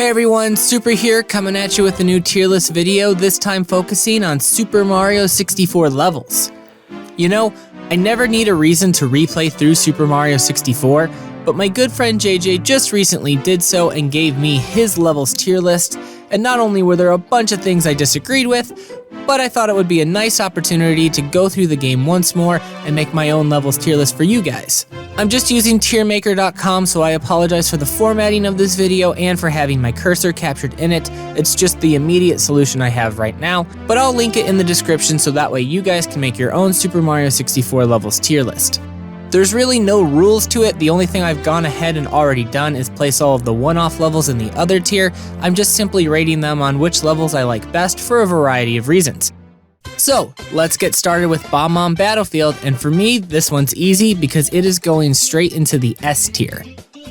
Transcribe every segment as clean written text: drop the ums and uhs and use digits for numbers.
Hey everyone, Super here coming at you with a new tier list video, this time focusing on Super Mario 64 levels. You know, I never need a reason to replay through Super Mario 64, but my good friend JJ just recently did so and gave me his levels tier list, and not only were there a bunch of things I disagreed with, but I thought it would be a nice opportunity to go through the game once more and make my own levels tier list for you guys. I'm just using tiermaker.com, so I apologize for the formatting of this video and for having my cursor captured in it. It's just the immediate solution I have right now, but I'll link it in the description so that way you guys can make your own Super Mario 64 levels tier list. There's really no rules to it. The only thing I've gone ahead and already done is place all of the one-off levels in the other tier. I'm just simply rating them on which levels I like best for a variety of reasons. So, let's get started with Bob-Omb Battlefield, and for me, this one's easy because it is going straight into the S tier.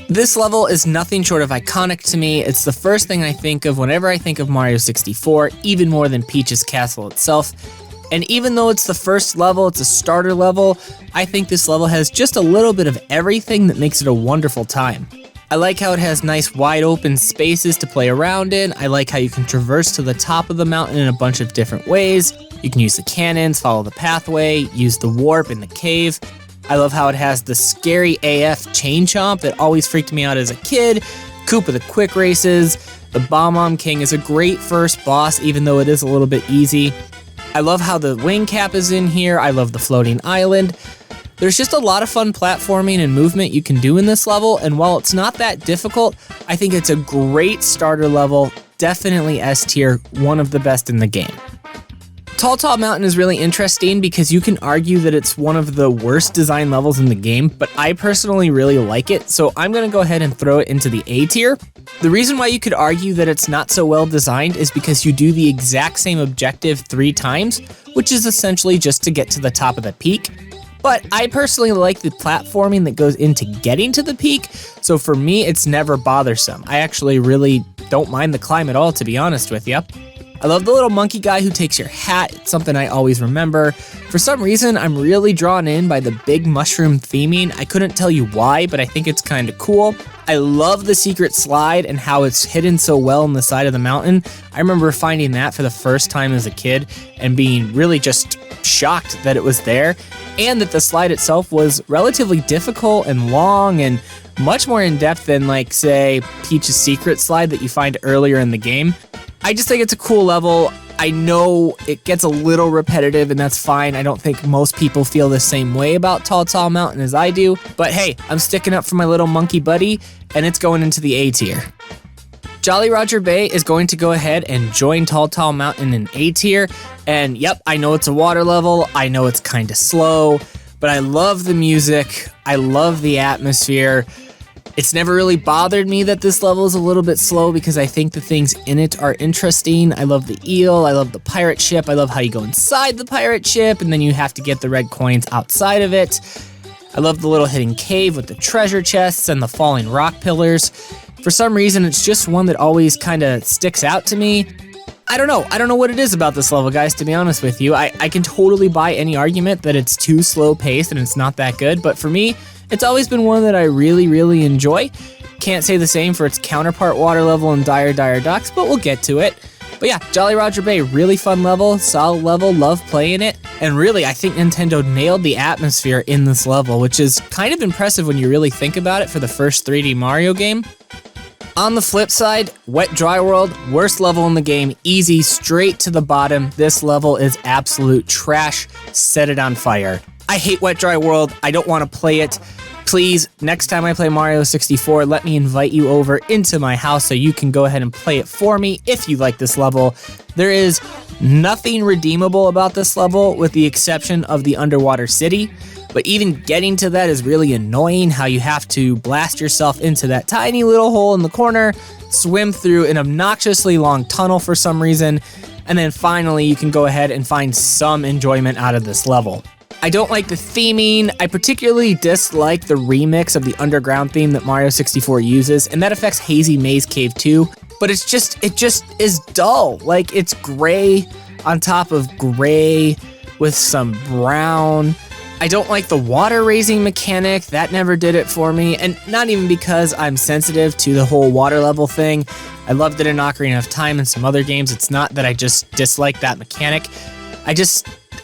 This level is nothing short of iconic to me. It's the first thing I think of whenever I think of Mario 64, even more than Peach's Castle itself. And even though it's the first level, it's a starter level, I think this level has just a little bit of everything that makes it a wonderful time. I like how it has nice wide open spaces to play around in. I like how you can traverse to the top of the mountain in a bunch of different ways. You can use the cannons, follow the pathway, use the warp in the cave. I love how it has the scary AF chain chomp that always freaked me out as a kid, Koopa the quick races. The Bob-Omb King is a great first boss, even though it is a little bit easy. I love how the wing cap is in here. I love the floating island. There's just a lot of fun platforming and movement you can do in this level, and while it's not that difficult, I think it's a great starter level, definitely S tier, one of the best in the game. Tall Mountain is really interesting because you can argue that it's one of the worst design levels in the game, but I personally really like it, so I'm going to go ahead and throw it into the A tier. The reason why you could argue that it's not so well designed is because you do the exact same objective 3 times, which is essentially just to get to the top of the peak. But I personally like the platforming that goes into getting to the peak, so for me it's never bothersome. I actually really don't mind the climb at all, to be honest with you. I love the little monkey guy who takes your hat. It's something I always remember. For some reason, I'm really drawn in by the big mushroom theming. I couldn't tell you why, but I think it's kind of cool. I love the secret slide and how it's hidden so well in the side of the mountain. I remember finding that for the first time as a kid and being really just shocked that it was there, and that the slide itself was relatively difficult and long and much more in-depth than, like, say, Peach's secret slide that you find earlier in the game. I just think it's a cool level. I know it gets a little repetitive, and that's fine. I don't think most people feel the same way about Tall Mountain as I do, but hey, I'm sticking up for my little monkey buddy, and it's going into the A tier. Jolly Roger Bay is going to go ahead and join Tall Mountain in A tier, and yep, I know it's a water level, I know it's kind of slow, but I love the music, I love the atmosphere. It's never really bothered me that this level is a little bit slow because I think the things in it are interesting. I love the eel, I love the pirate ship, I love how you go inside the pirate ship and then you have to get the red coins outside of it. I love the little hidden cave with the treasure chests and the falling rock pillars. For some reason, it's just one that always kind of sticks out to me. I don't know what it is about this level, guys, to be honest with you. I can totally buy any argument that it's too slow paced and it's not that good, but for me, it's always been one that I really enjoy. Can't say the same for its counterpart water level in Dire Docks, but we'll get to it. But yeah, Jolly Roger Bay, really fun level, solid level, love playing it. And really, I think Nintendo nailed the atmosphere in this level, which is kind of impressive when you really think about it for the first 3D Mario game. On the flip side, Wet Dry World, worst level in the game, easy, straight to the bottom. This level is absolute trash, set it on fire. I hate Wet Dry World, I don't want to play it. Please, next time I play Mario 64, let me invite you over into my house so you can go ahead and play it for me if you like this level. There is nothing redeemable about this level with the exception of the underwater city, but even getting to that is really annoying, how you have to blast yourself into that tiny little hole in the corner, swim through an obnoxiously long tunnel for some reason, and then finally you can go ahead and find some enjoyment out of this level. I don't like the theming. I particularly dislike the remix of the underground theme that Mario 64 uses, and that affects Hazy Maze Cave too, but it just is dull. Like, it's gray on top of gray with some brown. I don't like the water raising mechanic, that never did it for me, and not even because I'm sensitive to the whole water level thing. I loved it in Ocarina of Time and some other games. It's not that I just dislike that mechanic. I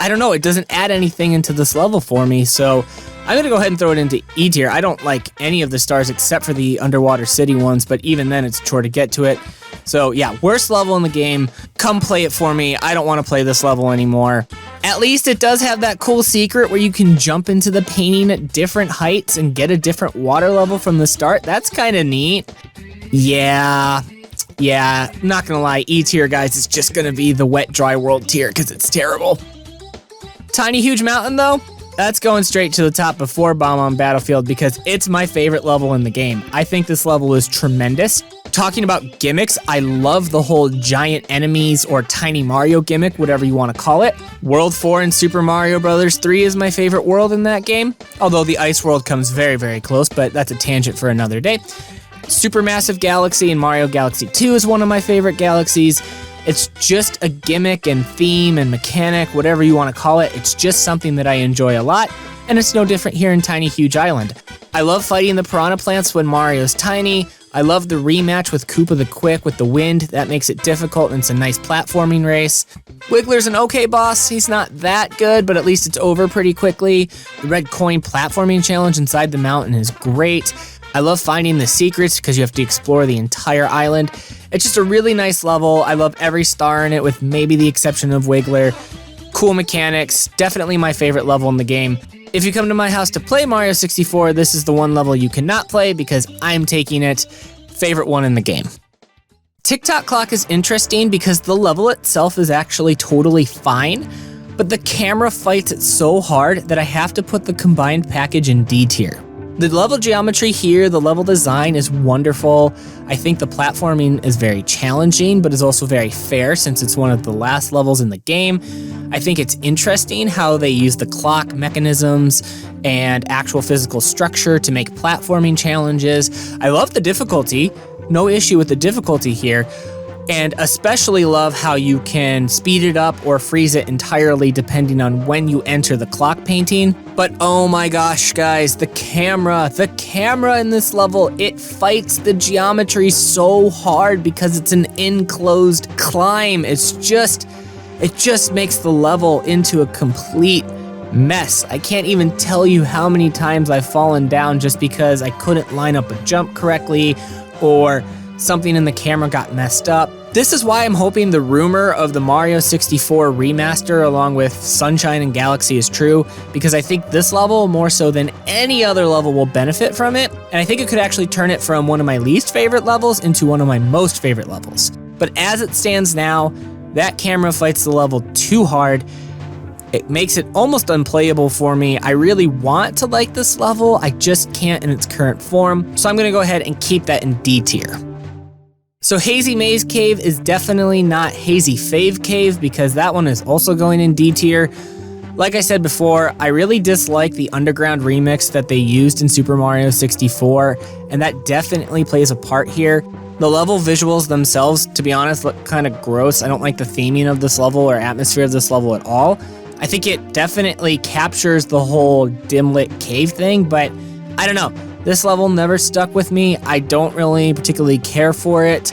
don't know, it doesn't add anything into this level for me, so I'm going to go ahead and throw it into E tier. I don't like any of the stars except for the underwater city ones, but even then it's a chore to get to it. So yeah, worst level in the game. Come play it for me. I don't want to play this level anymore. At least it does have that cool secret where you can jump into the painting at different heights and get a different water level from the start. That's kind of neat. Yeah, I'm not going to lie. E tier, guys, is just going to be the wet, dry world tier because it's terrible. Tiny Huge Mountain, though, that's going straight to the top before Bob-Omb Battlefield because it's my favorite level in the game. I think this level is tremendous. Talking about gimmicks, I love the whole giant enemies or Tiny Mario gimmick, whatever you want to call it. World 4 in Super Mario Bros. 3 is my favorite world in that game, although the Ice World comes very, very close, but that's a tangent for another day. Supermassive Galaxy in Mario Galaxy 2 is one of my favorite galaxies. It's just a gimmick and theme and mechanic, whatever you want to call it. It's just something that I enjoy a lot, and it's no different here in Tiny Huge Island. I love fighting the piranha plants when Mario's tiny. I love the rematch with Koopa the Quick with the wind. That makes it difficult, and it's a nice platforming race. Wiggler's an okay boss. He's not that good, but at least it's over pretty quickly. The red coin platforming challenge inside the mountain is great. I love finding the secrets because you have to explore the entire island. It's just a really nice level. I love every star in it with maybe the exception of Wiggler. Cool mechanics, definitely my favorite level in the game. If you come to my house to play Mario 64, this is the one level you cannot play because I'm taking it. Favorite one in the game. Tick-Tock Clock is interesting because the level itself is actually totally fine, but the camera fights it so hard that I have to put the combined package in D tier. The level geometry here, the level design is wonderful. I think the platforming is very challenging, but is also very fair since it's one of the last levels in the game. I think it's interesting how they use the clock mechanisms and actual physical structure to make platforming challenges. I love the difficulty, no issue with the difficulty here. And especially love how you can speed it up or freeze it entirely depending on when you enter the clock painting. But oh my gosh, guys, the camera in this level, it fights the geometry so hard because it's an enclosed climb. It just makes the level into a complete mess. I can't even tell you how many times I've fallen down just because I couldn't line up a jump correctly or something in the camera got messed up. This is why I'm hoping the rumor of the Mario 64 remaster along with Sunshine and Galaxy is true, because I think this level, more so than any other level, will benefit from it, and I think it could actually turn it from one of my least favorite levels into one of my most favorite levels. But as it stands now, that camera fights the level too hard. It makes it almost unplayable for me. I really want to like this level, I just can't in its current form, so I'm gonna go ahead and keep that in D tier. So Hazy Maze Cave is definitely not Hazy Fave Cave because that one is also going in D tier. Like I said before, I really dislike the underground remix that they used in Super Mario 64, and that definitely plays a part here. The level visuals themselves, to be honest, look kind of gross. I don't like the theming of this level or atmosphere of this level at all. I think it definitely captures the whole dim-lit cave thing, but I don't know. This level never stuck with me. I don't really particularly care for it.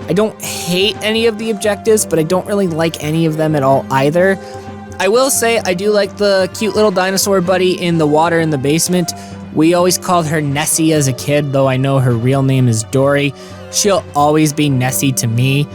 I don't hate any of the objectives, but I don't really like any of them at all either. I will say I do like the cute little dinosaur buddy in the water in the basement. We always called her Nessie as a kid, though I know her real name is Dory. She'll always be Nessie to me.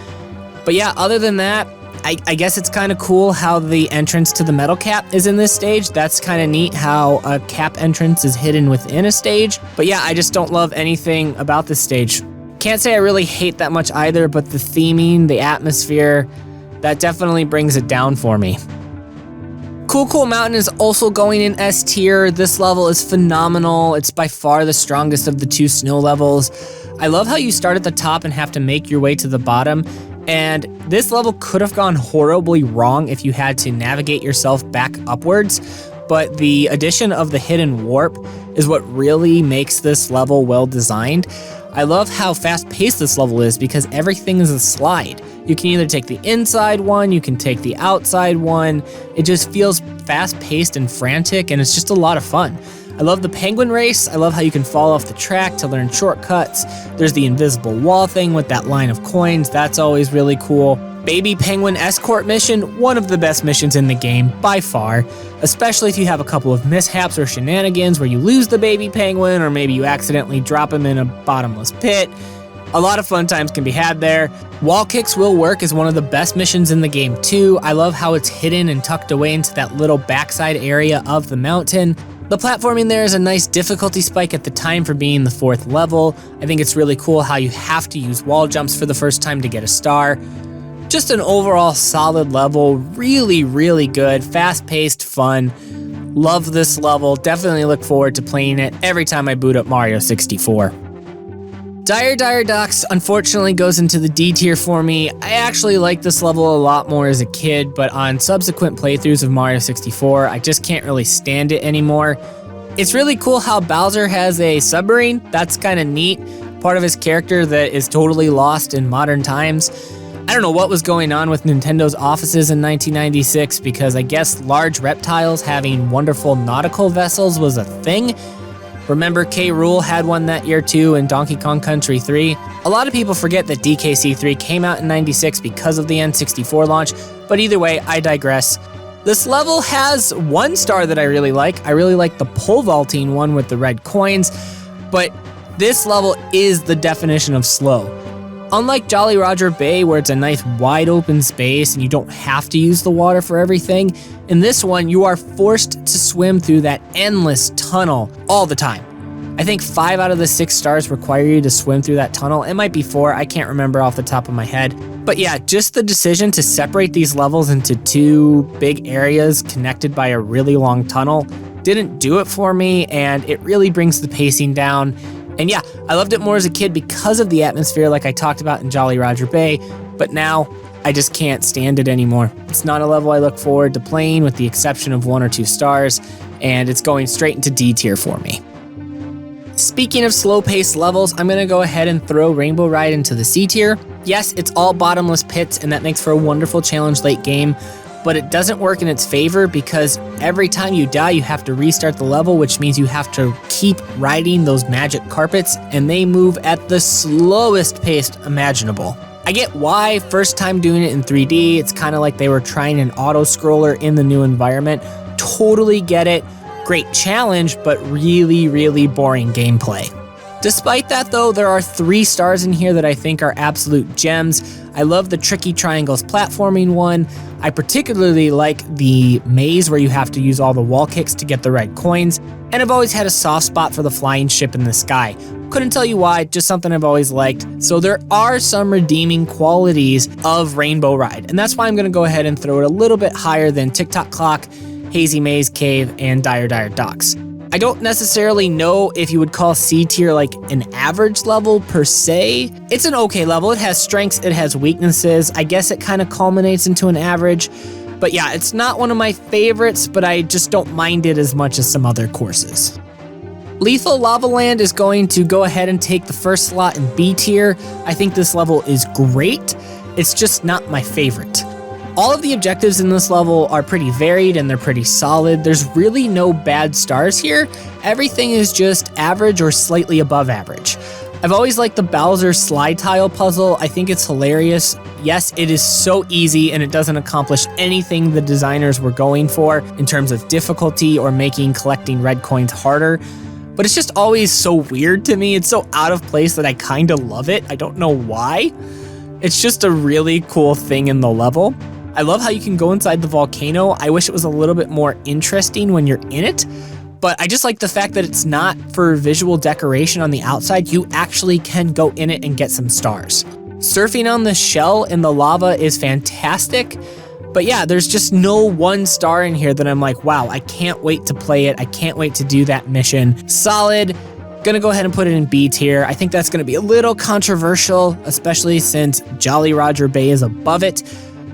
But yeah, other than that, I guess it's kind of cool how the entrance to the metal cap is in this stage. That's kind of neat how a cap entrance is hidden within a stage. But yeah, I just don't love anything about this stage. Can't say I really hate that much either, but the theming, the atmosphere, that definitely brings it down for me. Cool Mountain is also going in S tier. This level is phenomenal. It's by far the strongest of the two snow levels. I love how you start at the top and have to make your way to the bottom. And this level could have gone horribly wrong if you had to navigate yourself back upwards, but the addition of the hidden warp is what really makes this level well designed. I love how fast-paced this level is because everything is a slide. You can either take the inside one, you can take the outside one. It just feels fast-paced and frantic, and it's just a lot of fun. I love the penguin race. I love how you can fall off the track to learn shortcuts. There's the invisible wall thing with that line of coins. That's always really cool. Baby Penguin Escort mission, one of the best missions in the game by far, especially if you have a couple of mishaps or shenanigans where you lose the baby penguin or maybe you accidentally drop him in a bottomless pit. A lot of fun times can be had there. Wall kicks will work as one of the best missions in the game too. I love how it's hidden and tucked away into that little backside area of the mountain. The platforming there is a nice difficulty spike at the time for being the 4th level. I think it's really cool how you have to use wall jumps for the first time to get a star. Just an overall solid level, really, really good, fast-paced, fun. Love this level, definitely look forward to playing it every time I boot up Mario 64. Dire Docks unfortunately goes into the D tier for me. I actually like this level a lot more as a kid, but on subsequent playthroughs of Mario 64, I just can't really stand it anymore. It's really cool how Bowser has a submarine. That's kind of neat. Part of his character that is totally lost in modern times. I don't know what was going on with Nintendo's offices in 1996 because I guess large reptiles having wonderful nautical vessels was a thing. Remember K. Rool had one that year too in Donkey Kong Country 3. A lot of people forget that DKC 3 came out in 96 because of the N64 launch, but either way, I digress. This level has one star that I really like. I really like the pole vaulting one with the red coins, but this level is the definition of slow. Unlike Jolly Roger Bay, where it's a nice wide open space and you don't have to use the water for everything, in this one you are forced to swim through that endless tunnel all the time. I think 5 out of the 6 stars require you to swim through that tunnel. It might be 4, I can't remember off the top of my head. But yeah, just the decision to separate these levels into 2 big areas connected by a really long tunnel didn't do it for me, and it really brings the pacing down. And yeah, I loved it more as a kid because of the atmosphere like I talked about in Jolly Roger Bay, but now I just can't stand it anymore. It's not a level I look forward to playing with the exception of 1 or 2 stars, and it's going straight into D tier for me. Speaking of slow-paced levels, I'm going to go ahead and throw Rainbow Ride into the C tier. Yes, it's all bottomless pits, and that makes for a wonderful challenge late game, but it doesn't work in its favor because every time you die, you have to restart the level, which means you have to keep riding those magic carpets, and they move at the slowest pace imaginable. I get why, first time doing it in 3D, it's kind of like they were trying an auto-scroller in the new environment. Totally get it. Great challenge, but really, really boring gameplay. Despite that though, there are 3 stars in here that I think are absolute gems. I love the Tricky Triangles platforming one. I particularly like the maze where you have to use all the wall kicks to get the red coins. And I've always had a soft spot for the flying ship in the sky. Couldn't tell you why, just something I've always liked. So there are some redeeming qualities of Rainbow Ride, and that's why I'm gonna go ahead and throw it a little bit higher than Tick-Tock Clock, Hazy Maze Cave, and Dire Docks. I don't necessarily know if you would call C tier like an average level per se. It's an okay level. It has strengths, it has weaknesses. I guess it kind of culminates into an average. But yeah, it's not one of my favorites, but I just don't mind it as much as some other courses. Lethal Lava Land is going to go ahead and take the first slot in B tier. I think this level is great. It's just not my favorite. All of the objectives in this level are pretty varied and they're pretty solid. There's really no bad stars here. Everything is just average or slightly above average. I've always liked the Bowser slide tile puzzle. I think it's hilarious. Yes, it is so easy and it doesn't accomplish anything the designers were going for in terms of difficulty or making collecting red coins harder. But it's just always so weird to me. It's so out of place that I kind of love it. I don't know why. It's just a really cool thing in the level. I love how you can go inside the volcano. I wish it was a little bit more interesting when you're in it, but I just like the fact that it's not for visual decoration on the outside. You actually can go in it and get some stars. Surfing on the shell in the lava is fantastic, but yeah, there's just no 1 star in here that I'm like, wow, I can't wait to play it. I can't wait to do that mission. Solid. Gonna go ahead and put it in B tier. I think that's gonna be a little controversial, especially since Jolly Roger Bay is above it.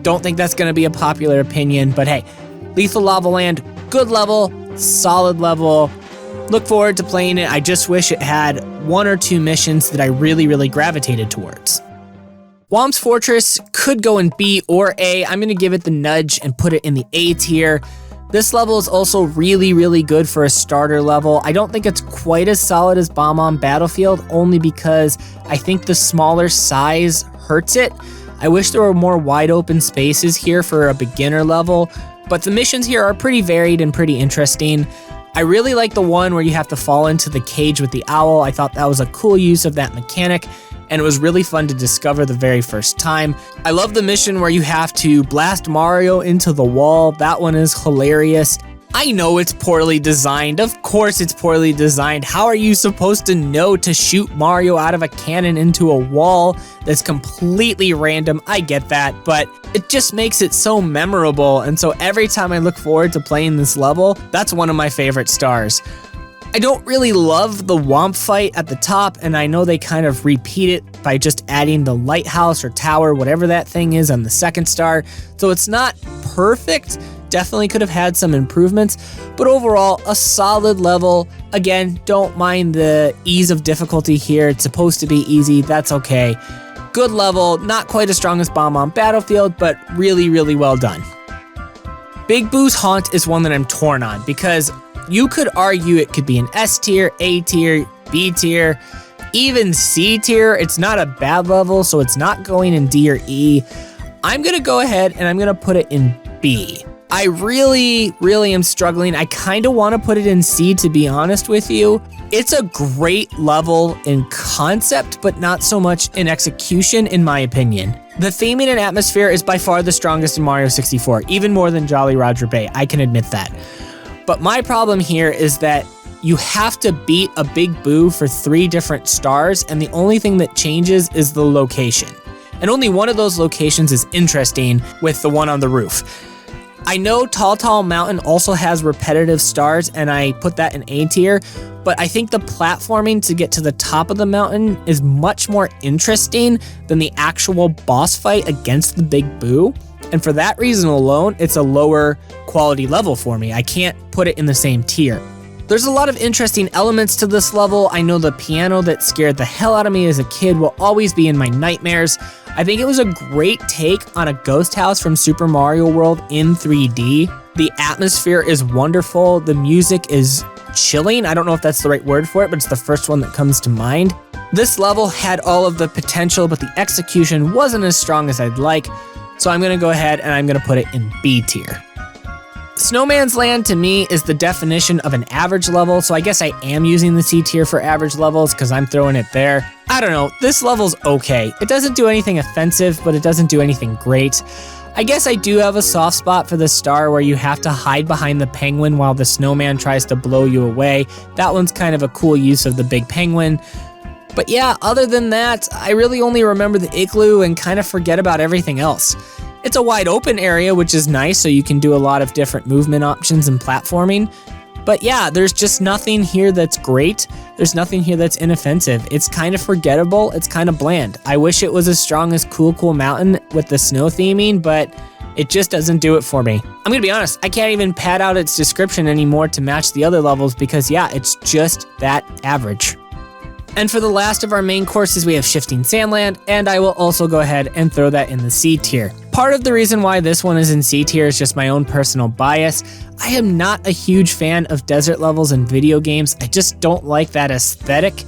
Don't think that's going to be a popular opinion, but hey, Lethal Lava Land, good level, solid level, Look forward to playing it. I just wish it had 1 or 2 missions that I really gravitated towards. Whomps Fortress could go in B or A. I'm going to give it the nudge and put it in the A tier. This level is also really good for a starter level. I don't think it's quite as solid as Bob-Omb Battlefield, only because I think the smaller size hurts it. I wish there were more wide open spaces here for a beginner level, but the missions here are pretty varied and pretty interesting. I really like the one where you have to fall into the cage with the owl. I thought that was a cool use of that mechanic, and it was really fun to discover the very first time. I love the mission where you have to blast Mario into the wall. That one is hilarious. I know it's poorly designed. Of course it's poorly designed. How are you supposed to know to shoot Mario out of a cannon into a wall that's completely random? I get that, but it just makes it so memorable. And so every time I look forward to playing this level, that's one of my favorite stars. I don't really love the Whomp fight at the top, and I know they kind of repeat it by just adding the lighthouse or tower, whatever that thing is, on the second star. So it's not perfect. Definitely could have had some improvements, but overall, a solid level. Again, don't mind the ease of difficulty here. It's supposed to be easy. That's okay. Good level, not quite as strong as Bob-Omb Battlefield, but really well done. Big Boo's Haunt is one that I'm torn on because you could argue it could be an S tier, A tier, B tier, even C tier. It's not a bad level, so it's not going in D or E. I'm gonna go ahead and I'm gonna put it in B. I really am struggling. I kind of want to put it in C, to be honest with you. It's a great level in concept, but not so much in execution, in my opinion. The theming and atmosphere is by far the strongest in Mario 64, even more than Jolly Roger Bay. I can admit that. But my problem here is that you have to beat a Big Boo for 3 different stars, and the only thing that changes is the location. And only one of those locations is interesting, with the one on the roof. I know Tall Mountain also has repetitive stars, and I put that in A tier, but I think the platforming to get to the top of the mountain is much more interesting than the actual boss fight against the Big Boo. And for that reason alone, it's a lower quality level for me. I can't put it in the same tier. There's a lot of interesting elements to this level. I know the piano that scared the hell out of me as a kid will always be in my nightmares. I think it was a great take on a ghost house from Super Mario World in 3D. The atmosphere is wonderful. The music is chilling. I don't know if that's the right word for it, but it's the first one that comes to mind. This level had all of the potential, but the execution wasn't as strong as I'd like. So I'm gonna go ahead and I'm gonna put it in B tier. Snowmans Land to me is the definition of an average level, so I guess I am using the C tier for average levels because I'm throwing it there. I don't know, this level's okay. It doesn't do anything offensive, but it doesn't do anything great. I guess I do have a soft spot for the star where you have to hide behind the penguin while the snowman tries to blow you away. That one's kind of a cool use of the big penguin. But yeah, other than that, I really only remember the igloo and kind of forget about everything else. It's a wide open area, which is nice, so you can do a lot of different movement options and platforming. But yeah, there's just nothing here that's great. There's nothing here that's inoffensive. It's kind of forgettable. It's kind of bland. I wish it was as strong as Cool Mountain with the snow theming, but it just doesn't do it for me. I'm gonna be honest, I can't even pad out its description anymore to match the other levels because yeah, it's just that average. And for the last of our main courses, we have Shifting Sandland, and I will also go ahead and throw that in the C tier. Part of the reason why this one is in C tier is just my own personal bias. I am not a huge fan of desert levels in video games. I just don't like that aesthetic.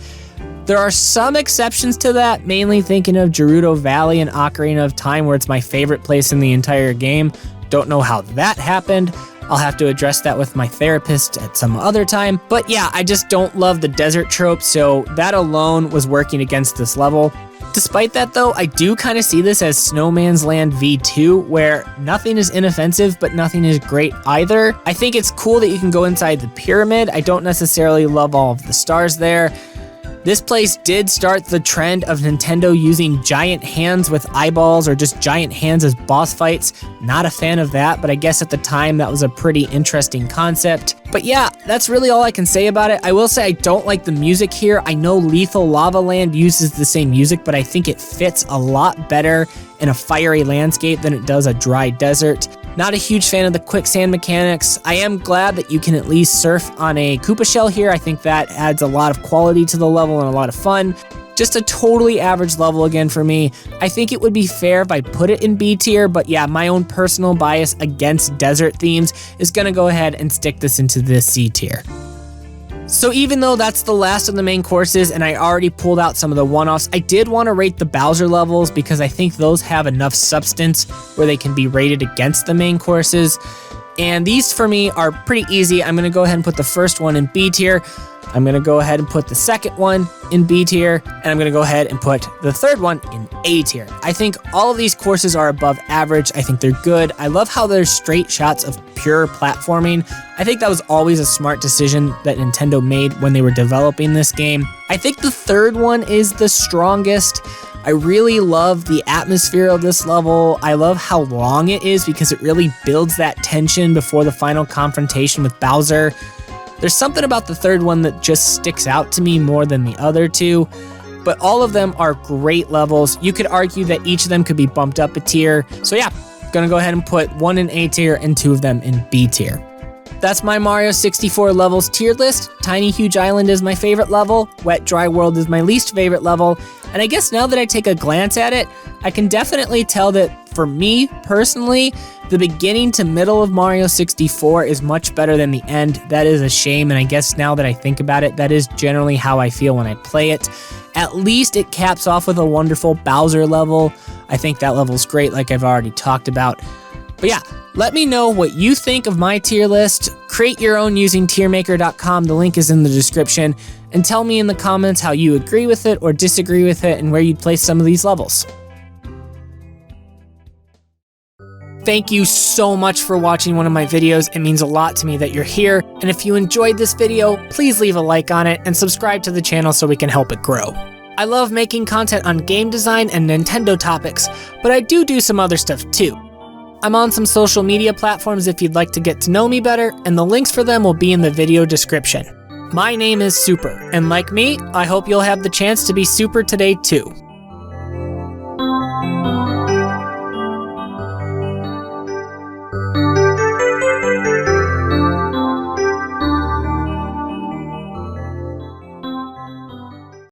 There are some exceptions to that, mainly thinking of Gerudo Valley and Ocarina of Time, where it's my favorite place in the entire game. Don't know how that happened. I'll have to address that with my therapist at some other time. But yeah, I just don't love the desert trope, so that alone was working against this level. Despite that though, I do kind of see this as Snowmans Land V2, where nothing is inoffensive, but nothing is great either. I think it's cool that you can go inside the pyramid. I don't necessarily love all of the stars there. This place did start the trend of Nintendo using giant hands with eyeballs or just giant hands as boss fights. Not a fan of that, but I guess at the time that was a pretty interesting concept. But yeah, that's really all I can say about it. I will say I don't like the music here. I know Lethal Lava Land uses the same music, but I think it fits a lot better in a fiery landscape than it does a dry desert. Not a huge fan of the quicksand mechanics. I am glad that you can at least surf on a Koopa shell here. I think that adds a lot of quality to the level and a lot of fun. Just a totally average level again for me. I think it would be fair if I put it in B tier, but yeah, my own personal bias against desert themes is gonna go ahead and stick this into the C tier. So even though that's the last of the main courses and I already pulled out some of the one-offs, I did want to rate the Bowser levels because I think those have enough substance where they can be rated against the main courses. And these for me are pretty easy. I'm going to go ahead and put the first one in B tier. I'm going to go ahead and put the second one in B tier, and I'm going to go ahead and put the third one in A tier. I think all of these courses are above average. I think they're good. I love how there's straight shots of pure platforming. I think that was always a smart decision that Nintendo made when they were developing this game. I think the third one is the strongest. I really love the atmosphere of this level. I love how long it is because it really builds that tension before the final confrontation with Bowser. There's something about the third one that just sticks out to me more than the other two, but all of them are great levels. You could argue that each of them could be bumped up a tier. So yeah, gonna go ahead and put one in A tier and two of them in B tier. That's my Mario 64 levels tier list. Tiny Huge Island is my favorite level. Wet Dry World is my least favorite level. And I guess now that I take a glance at it, I can definitely tell that for me personally, the beginning to middle of Mario 64 is much better than the end. That is a shame, and I guess now that I think about it, that is generally how I feel when I play it. At least it caps off with a wonderful Bowser level. I think that level's great, like I've already talked about. But yeah, let me know what you think of my tier list. Create your own using tiermaker.com. The link is in the description. And tell me in the comments how you agree with it or disagree with it and where you'd place some of these levels. Thank you so much for watching one of my videos. It means a lot to me that you're here. And if you enjoyed this video, please leave a like on it and subscribe to the channel so we can help it grow. I love making content on game design and Nintendo topics, but I do some other stuff too. I'm on some social media platforms if you'd like to get to know me better, and the links for them will be in the video description. My name is Super, and like me, I hope you'll have the chance to be super today too.